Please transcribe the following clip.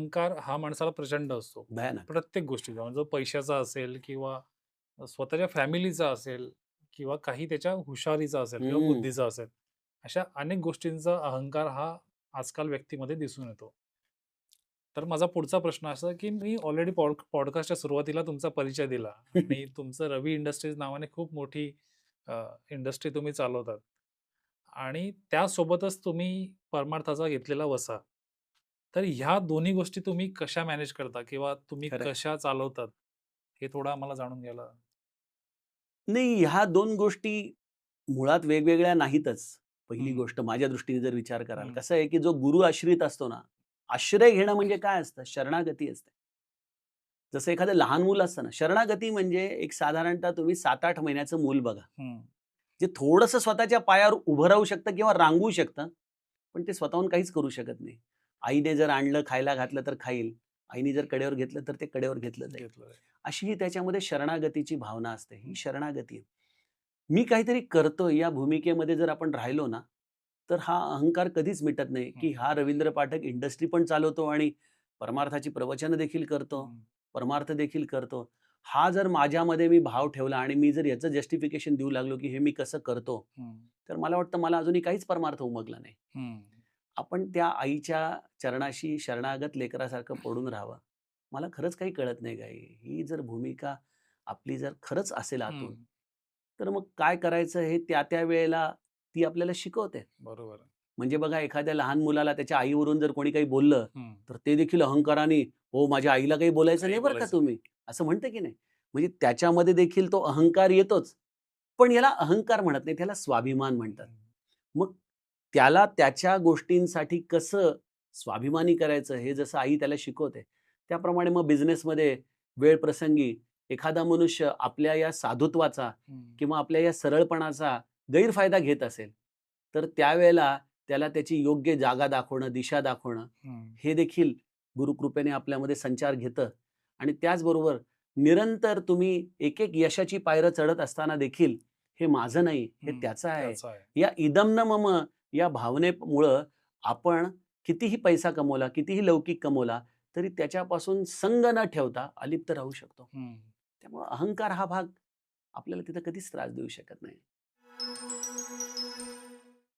अहंकार हा माणसाला प्रचंड असतो. भयानक. प्रत्येक गोष्टीचा म्हणजे जो पैशाचा असेल किंवा स्वतःच्या फॅमिलीचा असेल किंवा काही त्याच्या हुशारीचा असेल किंवा हं. बुद्धीचा असेल. अशा अनेक गोष्टींचा अहंकार हा आजकाल व्यक्तीमध्ये दिसून येतो. तर माझा पुढचा प्रश्न असा, की मी ऑलरेडी पॉडकास्टच्या सुरुवातीला तुमचा परिचय दिला आणि तुमचं रवी इंडस्ट्रीज नावाने खूप मोठी इंडस्ट्री तुम्ही चालवतात आणि त्यासोबतच तुम्ही परमार्थाचा घेतलेला वसा. तर ह्या दोन्ही गोष्टी तुम्ही कशा मॅनेज करता किंवा तुम्ही खरं आहे. कशा चालवतात? हे थोडं आम्हाला जाणून घ्यायला. नाही, ह्या 2 गोष्टी मुळात वेगवेगळ्या नाहीतच. पहिली हं, गोष्ट माझ्या दृष्टीने जर विचार कराल. हं. कसं आहे, की जो गुरु आश्रित असतो ना, आश्रय घेणं म्हणजे काय असतं? शरणागती असते. जसं एखादं लहान मूल असतं ना, शरणागती म्हणजे एक साधारणतः तुम्ही 7-8 महिन्याचं मूल बघा. हं. जे थोडंसं स्वतःच्या पायावर उभं राहू शकतं किंवा रांगू शकतं, पण ते स्वतःहून काहीच करू शकत नाही. आईने जर आणलं, खायला घातलं तर खाईल. आईने जर कडेवर घेतलं, तर ते कडेवर घेतलं जाईल. घेतलंय. अशी ही त्याच्यामध्ये शरणागतीची भावना असते. ही शरणागती आहे. मी काहीतरी करतोय या भूमिकेमध्ये जर आपण राहिलो ना, तर हा अहंकार कधीच मिटत नाही, हं, की हा रवींद्र पाठक इंडस्ट्री पण चालवतो आणि परमार्थाची प्रवचनं देखील करतो, हं, परमार्थ देखील करतो. हा जर माझ्यामध्ये मी भाव ठेवला आणि मी जर याचं जस्टिफिकेशन देऊ लागलो, की हे मी कसं करतो, हं, तर मला वाटतं मला अजूनही काहीच परमार्थ उमगला नाही. हं. आपण त्या आईच्या चरणाशी शरणागत लेकरासारखं पडून राहावं. मला खरंच काही कळत नाही का ही जर भूमिका आपली जर खरंच असेल हं. आतून, तर मग काय करायचं हे त्या वेळेला ती आपल्याला शिकवते. बरोबर. म्हणजे बघा एखाद्या लहान मुलाला त्याच्या आईवरून जर कोणी काही बोललं, हं. तर ते देखील अहंकाराने, "हो, माझ्या आईला काही बोलायचं काही नाही बरं का बोलायचं नाही. तुम्ही." असं म्हणतं की नाही? म्हणजे त्याच्यामध्ये देखील तो अहंकार येतोच. पण याला अहंकार म्हणत नाही, त्याला स्वाभिमान म्हणतात. हं, मग त्याला त्याच्या गोष्टींसाठी कसं स्वाभिमानी करायचं हे जसं आई त्याला शिकवते, त्याप्रमाणे मग बिझनेसमध्ये वेळप्रसंगी एखादा मनुष्य आपल्या या साधुत्वाचा हं, किंवा आपल्या या सरळपणाचा गैरफायदा घेत असेल, तर त्यावेळेला त्याला त्याची योग्य जागा दाखवणं, दिशा दाखवणं, हं, हे देखील गुरुकृपेने आपल्यामध्ये संचार घेतं आणि त्याचबरोबर निरंतर तुम्ही एक-एक यशाची पायरं चढत असताना देखील, हे माझं नाही, हे हं. त्याचं आहे. त्याचं आहे. या इदं न मम या भावनेमुळं आपण कितीही पैसा कमवला, कितीही लौकिक कमवला, तरी त्याच्यापासून संग न ठेवता अलिप्त राहू शकतो. हं. त्यामुळं अहंकार हा भाग आपल्याला तिथं कधीच त्रास देऊ शकत नाही.